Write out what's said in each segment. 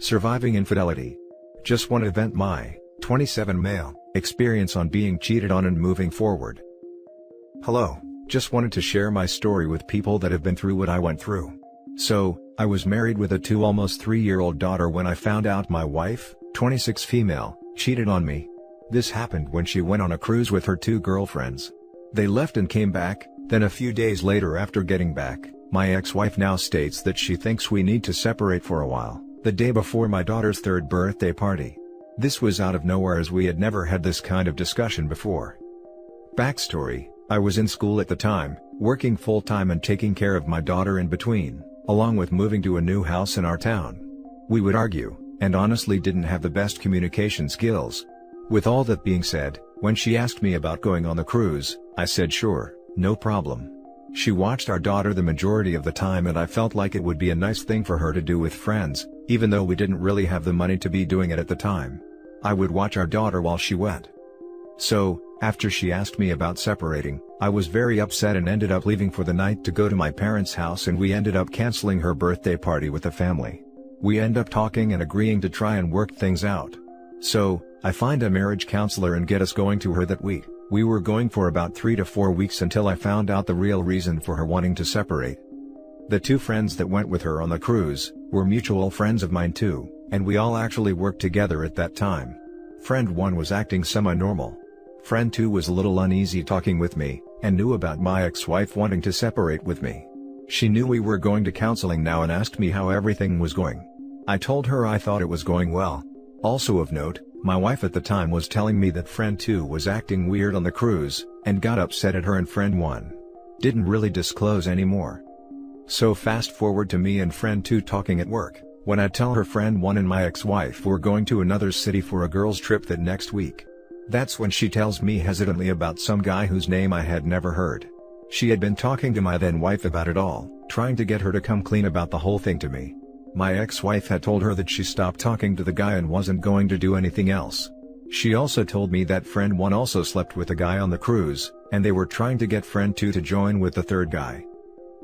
Surviving infidelity. Just want to vent my 27 male experience on being cheated on and moving forward. Hello, just wanted to share my story with people that have been through what I went through. So, I was married with a 2 almost 3-year-old daughter when I found out my wife, 26 female, cheated on me. This happened when she went on a cruise with her 2 girlfriends. They left and came back, then a few days later after getting back, my ex-wife now states that she thinks we need to separate for a while, the day before my daughter's 3rd birthday party. This was out of nowhere as we had never had this kind of discussion before. Backstory: I was in school at the time, working full-time and taking care of my daughter in between, along with moving to a new house in our town. We would argue, and honestly didn't have the best communication skills. With all that being said, when she asked me about going on the cruise, I said sure, no problem. She watched our daughter the majority of the time and I felt like it would be a nice thing for her to do with friends, even though we didn't really have the money to be doing it at the time. I would watch our daughter while she went. So, after she asked me about separating, I was very upset and ended up leaving for the night to go to my parents' house, and we ended up canceling her birthday party with the family. We end up talking and agreeing to try and work things out. So, I find a marriage counselor and get us going to her that week. We were going for about 3 to 4 weeks until I found out the real reason for her wanting to separate. The 2 friends that went with her on the cruise were mutual friends of mine too, and we all actually worked together at that time. Friend 1 was acting semi-normal. Friend 2 was a little uneasy talking with me, and knew about my ex-wife wanting to separate with me. She knew we were going to counseling now and asked me how everything was going. I told her I thought it was going well. Also of note, my wife at the time was telling me that friend 2 was acting weird on the cruise, and got upset at her, and friend 1 didn't really disclose anymore. So fast forward to me and friend 2 talking at work, when I tell her friend 1 and my ex-wife were going to another city for a girls' trip that next week. That's when she tells me hesitantly about some guy whose name I had never heard. She had been talking to my then wife about it all, trying to get her to come clean about the whole thing to me. My ex-wife had told her that she stopped talking to the guy and wasn't going to do anything else. She also told me that friend 1 also slept with a guy on the cruise, and they were trying to get friend 2 to join with the 3rd guy.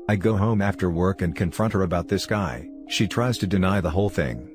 I go home after work and confront her about this guy. She tries to deny the whole thing.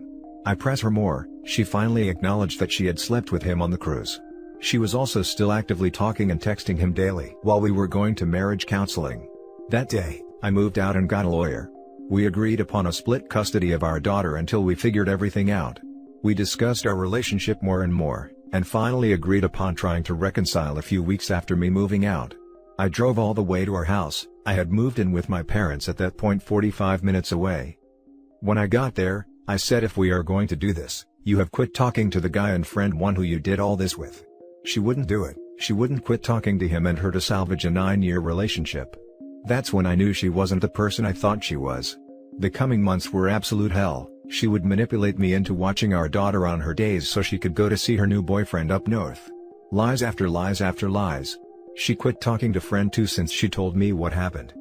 I press her more. She finally acknowledged that she had slept with him on the cruise. She was also still actively talking and texting him daily while we were going to marriage counseling. That day, I moved out and got a lawyer. We agreed upon a split custody of our daughter until we figured everything out. We discussed our relationship more and more, and finally agreed upon trying to reconcile a few weeks after me moving out. I drove all the way to our house. I had moved in with my parents at that point 45 minutes away. When I got there, I said, if we are going to do this, you have quit talking to the guy and friend 1 who you did all this with. She wouldn't do it. She wouldn't quit talking to him and her to salvage a 9-year relationship. That's when I knew she wasn't the person I thought she was. The coming months were absolute hell. She would manipulate me into watching our daughter on her days so she could go to see her new boyfriend up north. Lies after lies after lies. She quit talking to friend 2 since she told me what happened.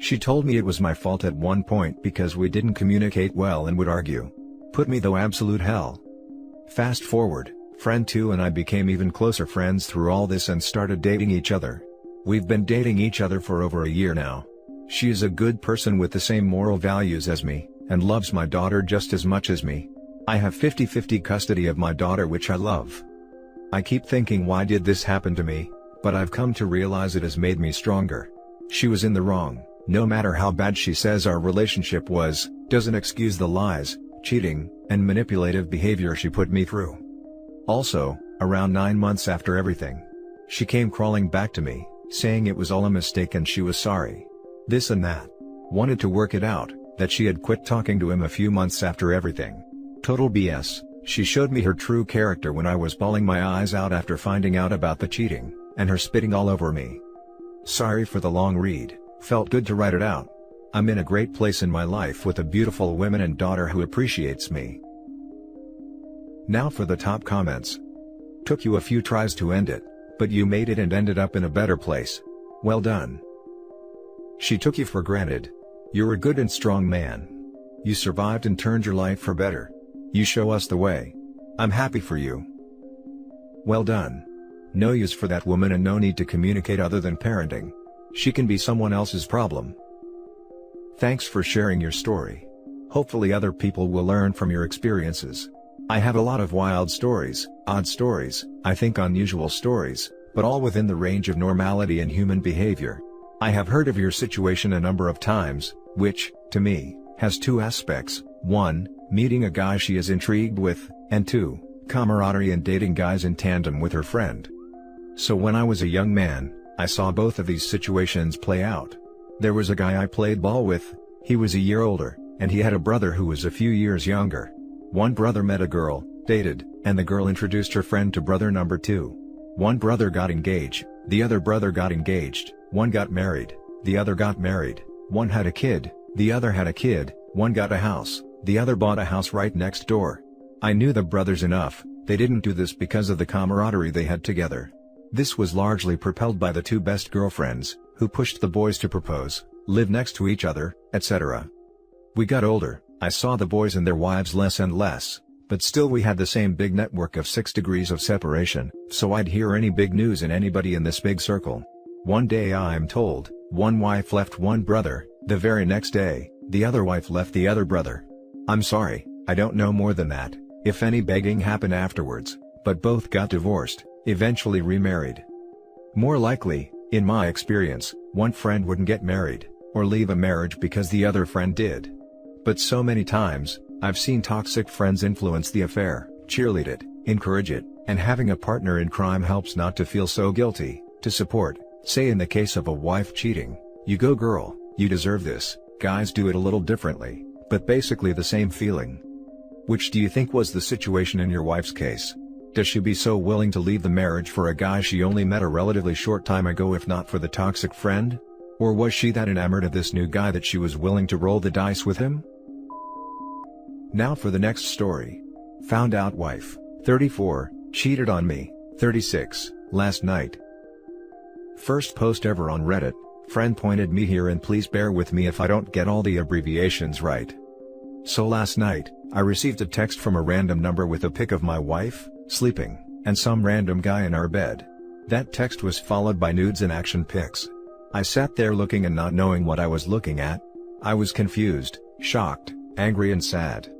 She told me it was my fault at one point because we didn't communicate well and would argue. Put me through absolute hell. Fast forward, friend 2 and I became even closer friends through all this and started dating each other. We've been dating each other for over a year now. She is a good person with the same moral values as me, and loves my daughter just as much as me. I have 50-50 custody of my daughter, which I love. I keep thinking, why did this happen to me? But I've come to realize it has made me stronger. She was in the wrong. No matter how bad she says our relationship was, doesn't excuse the lies, cheating, and manipulative behavior she put me through. Also, around 9 months after everything, she came crawling back to me, saying it was all a mistake and she was sorry. This and that. Wanted to work it out, that she had quit talking to him a few months after everything. Total BS. She showed me her true character when I was bawling my eyes out after finding out about the cheating, and her spitting all over me. Sorry for the long read, felt good to write it out. I'm in a great place in my life with a beautiful woman and daughter who appreciates me. Now for the top comments. Took you a few tries to end it, but you made it and ended up in a better place. Well done. She took you for granted. You're a good and strong man. You survived and turned your life for better. You show us the way. I'm happy for you. Well done. No use for that woman and no need to communicate other than parenting. She can be someone else's problem. Thanks for sharing your story. Hopefully other people will learn from your experiences. I have a lot of wild stories, odd stories, I think unusual stories, but all within the range of normality and human behavior. I have heard of your situation a number of times, which, to me, has two aspects: 1, meeting a guy she is intrigued with, and 2, camaraderie and dating guys in tandem with her friend. So when I was a young man, I saw both of these situations play out. There was a guy I played ball with. He was a year older, and he had a brother who was a few years younger. One brother met a girl, dated, and the girl introduced her friend to brother number 2. One brother got engaged, the other brother got engaged, one got married, the other got married, one had a kid, the other had a kid, one got a house, the other bought a house right next door. I knew the brothers enough. They didn't do this because of the camaraderie they had together. This was largely propelled by the two best girlfriends, who pushed the boys to propose, live next to each other, etc. We got older, I saw the boys and their wives less and less, but still we had the same big network of 6 degrees of separation, so I'd hear any big news in anybody in this big circle. One day I'm told, one wife left one brother, the very next day, the other wife left the other brother. I'm sorry, I don't know more than that, if any begging happened afterwards, but both got divorced, eventually remarried. More likely, in my experience, one friend wouldn't get married, or leave a marriage because the other friend did. But so many times, I've seen toxic friends influence the affair, cheerlead it, encourage it, and having a partner in crime helps not to feel so guilty, to support. Say in the case of a wife cheating, you go girl, you deserve this. Guys do it a little differently, but basically the same feeling. Which do you think was the situation in your wife's case? Does she be so willing to leave the marriage for a guy she only met a relatively short time ago if not for the toxic friend? Or was she that enamored of this new guy that she was willing to roll the dice with him? Now for the next story. Found out wife, 34, cheated on me, 36, last night. First post ever on Reddit. Friend pointed me here and please bear with me if I don't get all the abbreviations right. So last night, I received a text from a random number with a pic of my wife, sleeping, and some random guy in our bed. That text was followed by nudes and action pics. I sat there looking and not knowing what I was looking at. I was confused, shocked, angry and sad.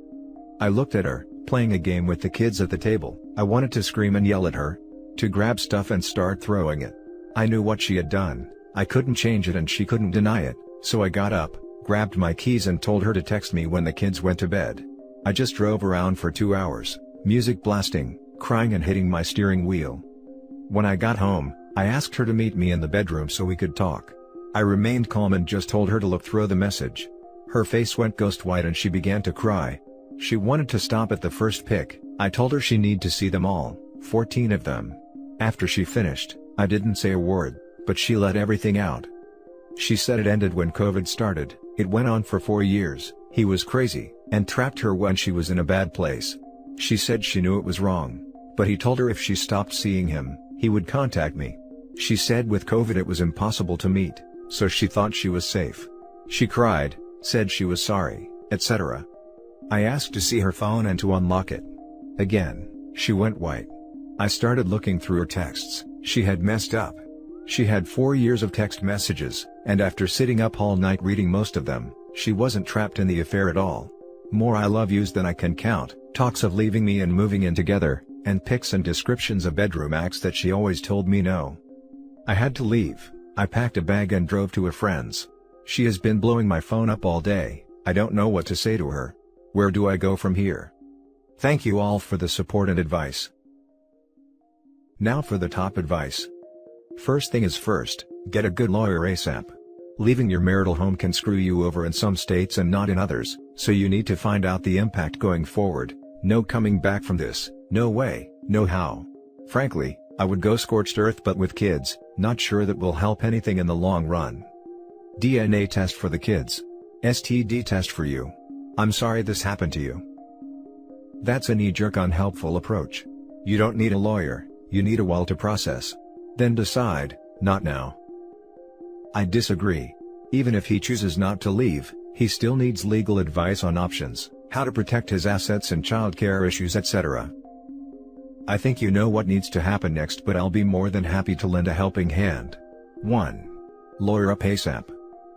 I looked at her, playing a game with the kids at the table. I wanted to scream and yell at her, to grab stuff and start throwing it. I knew what she had done. I couldn't change it and she couldn't deny it, so I got up, grabbed my keys and told her to text me when the kids went to bed. I just drove around for 2 hours, music blasting, crying and hitting my steering wheel. When I got home, I asked her to meet me in the bedroom so we could talk. I remained calm and just told her to look through the message. Her face went ghost white and she began to cry. She wanted to stop at the first pic. I told her she needed to see them all, 14 of them. After she finished, I didn't say a word, but she let everything out. She said it ended when COVID started. It went on for 4 years. He was crazy, and trapped her when she was in a bad place. She said she knew it was wrong, but he told her if she stopped seeing him, he would contact me. She said with COVID it was impossible to meet, so she thought she was safe. She cried, said she was sorry, etc. I asked to see her phone and to unlock it. Again, she went white. I started looking through her texts. She had messed up. She had 4 years of text messages, and after sitting up all night reading most of them, she wasn't trapped in the affair at all. More I love yous than I can count, talks of leaving me and moving in together, and pics and descriptions of bedroom acts that she always told me no. I had to leave. I packed a bag and drove to a friend's. She has been blowing my phone up all day. I don't know what to say to her. Where do I go from here? Thank you all for the support and advice. Now for the top advice. First thing is first, get a good lawyer ASAP. Leaving your marital home can screw you over in some states and not in others, so you need to find out the impact going forward. No coming back from this, no way, no how. Frankly, I would go scorched earth but with kids, not sure that will help anything in the long run. DNA test for the kids. STD test for you. I'm sorry this happened to you. That's a knee-jerk unhelpful approach. You don't need a lawyer, you need a while to process. Then decide, not now. I disagree. Even if he chooses not to leave, he still needs legal advice on options, how to protect his assets and childcare issues, etc. I think you know what needs to happen next, but I'll be more than happy to lend a helping hand. 1. Lawyer up ASAP.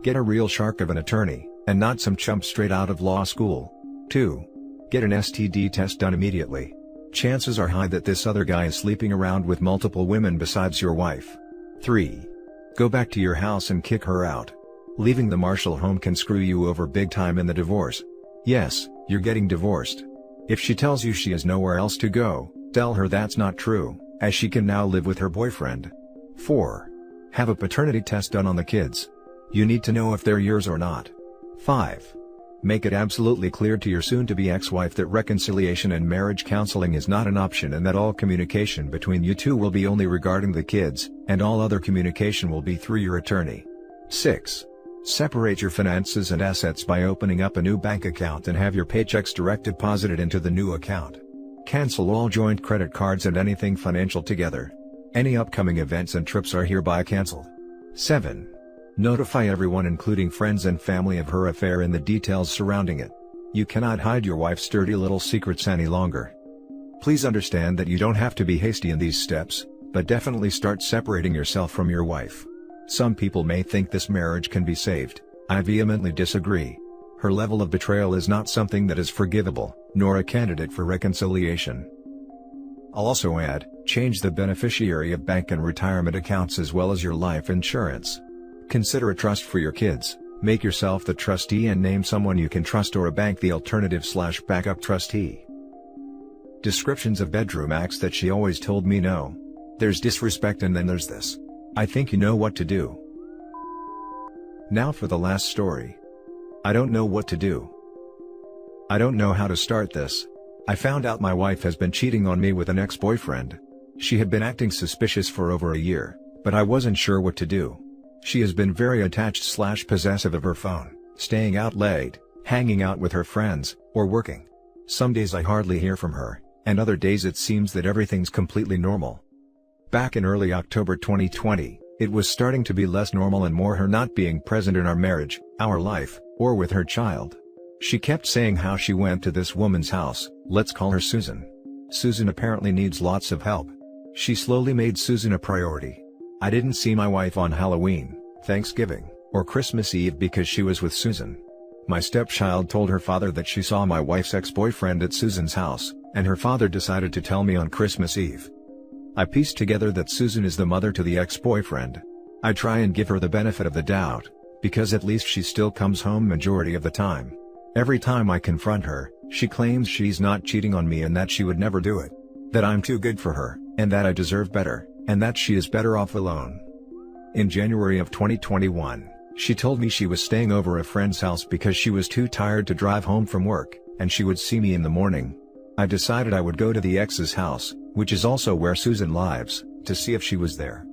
Get a real shark of an attorney, and not some chump straight out of law school. 2. Get an STD test done immediately. Chances are high that this other guy is sleeping around with multiple women besides your wife. 3. Go back to your house and kick her out. Leaving the Marshall home can screw you over big time in the divorce. Yes, you're getting divorced. If she tells you she has nowhere else to go, tell her that's not true, as she can now live with her boyfriend. 4. Have a paternity test done on the kids. You need to know if they're yours or not. 5. Make it absolutely clear to your soon-to-be ex-wife that reconciliation and marriage counseling is not an option and that all communication between you two will be only regarding the kids, and all other communication will be through your attorney. 6. Separate your finances and assets by opening up a new bank account and have your paychecks direct deposited into the new account. Cancel all joint credit cards and anything financial together. Any upcoming events and trips are hereby canceled. 7. Notify everyone including friends and family of her affair and the details surrounding it. You cannot hide your wife's dirty little secrets any longer. Please understand that you don't have to be hasty in these steps, but definitely start separating yourself from your wife. Some people may think this marriage can be saved. I vehemently disagree. Her level of betrayal is not something that is forgivable, nor a candidate for reconciliation. I'll also add, change the beneficiary of bank and retirement accounts as well as your life insurance. Consider a trust for your kids, make yourself the trustee and name someone you can trust or a bank the alternative/backup trustee. Descriptions of bedroom acts that she always told me no. There's disrespect and then there's this. I think you know what to do. Now for the last story. I don't know what to do. I don't know how to start this. I found out my wife has been cheating on me with an ex-boyfriend. She had been acting suspicious for over a year, but I wasn't sure what to do. She has been very attached/possessive of her phone, staying out late, hanging out with her friends, or working. Some days I hardly hear from her, and other days it seems that everything's completely normal. Back in early October 2020, it was starting to be less normal and more her not being present in our marriage, our life, or with her child. She kept saying how she went to this woman's house, let's call her Susan. Susan apparently needs lots of help. She slowly made Susan a priority. I didn't see my wife on Halloween, Thanksgiving, or Christmas Eve because she was with Susan. My stepchild told her father that she saw my wife's ex-boyfriend at Susan's house, and her father decided to tell me on Christmas Eve. I pieced together that Susan is the mother to the ex-boyfriend. I try and give her the benefit of the doubt, because at least she still comes home majority of the time. Every time I confront her, she claims she's not cheating on me and that she would never do it. That I'm too good for her, and that I deserve better, and that she is better off alone. In January of 2021, she told me she was staying over a friend's house because she was too tired to drive home from work, and she would see me in the morning. I decided I would go to the ex's house, which is also where Susan lives, to see if she was there.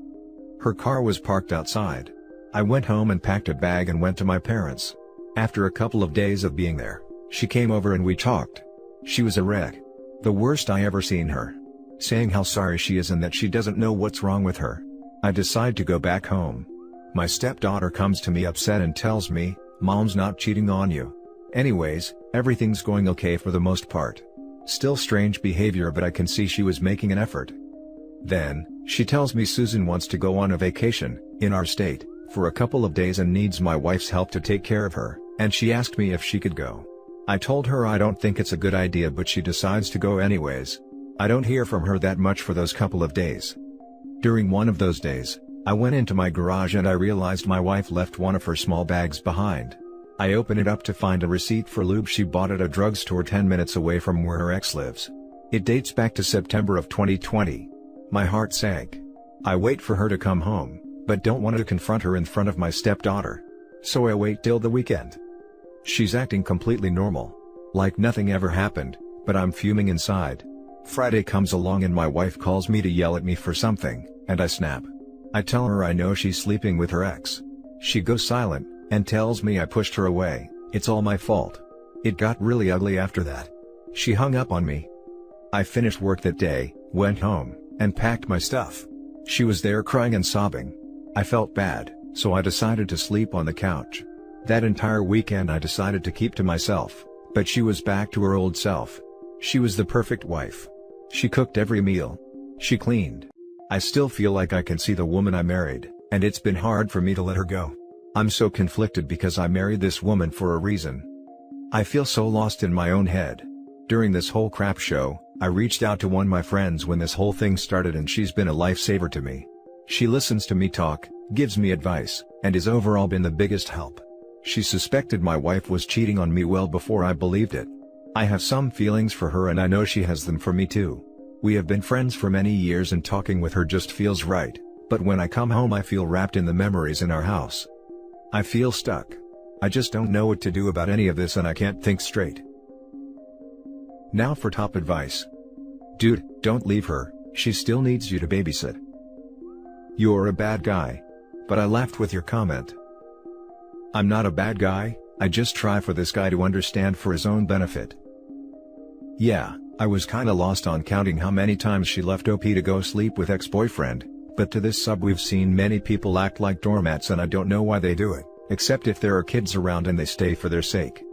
Her car was parked outside. I went home and packed a bag and went to my parents'. After a couple of days of being there, she came over and we talked. She was a wreck. The worst I ever seen her. Saying how sorry she is and that she doesn't know what's wrong with her. I decide to go back home. My stepdaughter comes to me upset and tells me, "Mom's not cheating on you. Anyways, everything's going okay for the most part." Still strange behavior, but I can see she was making an effort. Then, she tells me Susan wants to go on a vacation, in our state, for a couple of days and needs my wife's help to take care of her, and she asked me if she could go. I told her I don't think it's a good idea, but she decides to go anyways. I don't hear from her that much for those couple of days. During one of those days, I went into my garage and I realized my wife left one of her small bags behind. I open it up to find a receipt for lube she bought at a drugstore 10 minutes away from where her ex lives. It dates back to September of 2020. My heart sank. I wait for her to come home, but don't want to confront her in front of my stepdaughter. So I wait till the weekend. She's acting completely normal. Like nothing ever happened, but I'm fuming inside. Friday comes along and my wife calls me to yell at me for something, and I snap. I tell her I know she's sleeping with her ex. She goes silent, and tells me I pushed her away, it's all my fault. It got really ugly after that. She hung up on me. I finished work that day, went home, and packed my stuff. She was there crying and sobbing. I felt bad, so I decided to sleep on the couch. That entire weekend I decided to keep to myself, but she was back to her old self. She was the perfect wife. She cooked every meal. She cleaned. I still feel like I can see the woman I married, and it's been hard for me to let her go. I'm so conflicted because I married this woman for a reason. I feel so lost in my own head. During this whole crap show, I reached out to one of my friends when this whole thing started and she's been a lifesaver to me. She listens to me talk, gives me advice, and has overall been the biggest help. She suspected my wife was cheating on me well before I believed it. I have some feelings for her and I know she has them for me too. We have been friends for many years and talking with her just feels right, but when I come home I feel wrapped in the memories in our house. I feel stuck. I just don't know what to do about any of this and I can't think straight. Now for top advice. Dude, don't leave her, she still needs you to babysit. You're a bad guy. But I laughed with your comment. I'm not a bad guy, I just try for this guy to understand for his own benefit. Yeah, I was kinda lost on counting how many times she left OP to go sleep with ex-boyfriend, but to this sub we've seen many people act like doormats and I don't know why they do it, except if there are kids around and they stay for their sake.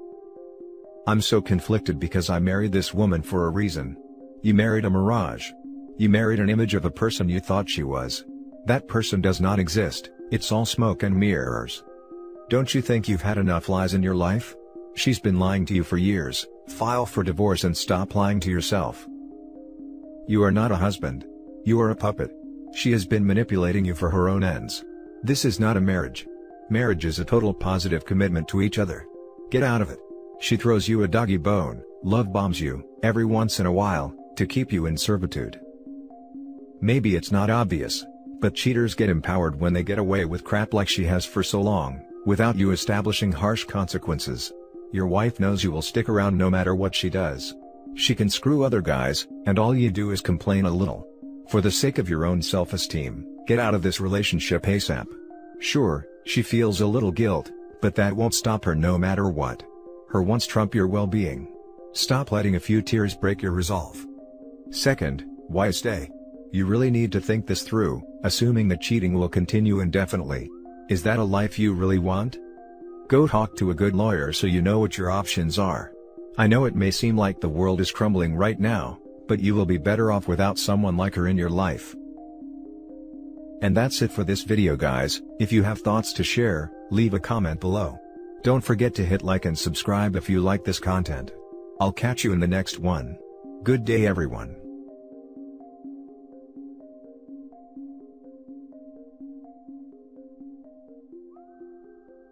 I'm so conflicted because I married this woman for a reason. You married a mirage. You married an image of a person you thought she was. That person does not exist, it's all smoke and mirrors. Don't you think you've had enough lies in your life? She's been lying to you for years, file for divorce and stop lying to yourself. You are not a husband. You are a puppet. She has been manipulating you for her own ends. This is not a marriage. Marriage is a total positive commitment to each other. Get out of it. She throws you a doggy bone, love bombs you, every once in a while, to keep you in servitude. Maybe it's not obvious, but cheaters get empowered when they get away with crap like she has for so long, without you establishing harsh consequences. Your wife knows you will stick around no matter what she does. She can screw other guys, and all you do is complain a little. For the sake of your own self-esteem, get out of this relationship ASAP. Sure, she feels a little guilt, but that won't stop her no matter what. Her wants trump your well-being. Stop letting a few tears break your resolve. Second, why stay? You really need to think this through, assuming that cheating will continue indefinitely. Is that a life you really want? Go talk to a good lawyer so you know what your options are. I know it may seem like the world is crumbling right now, but you will be better off without someone like her in your life. And that's it for this video guys. If you have thoughts to share, leave a comment below. Don't forget to hit like and subscribe if you like this content. I'll catch you in the next one. Good day everyone.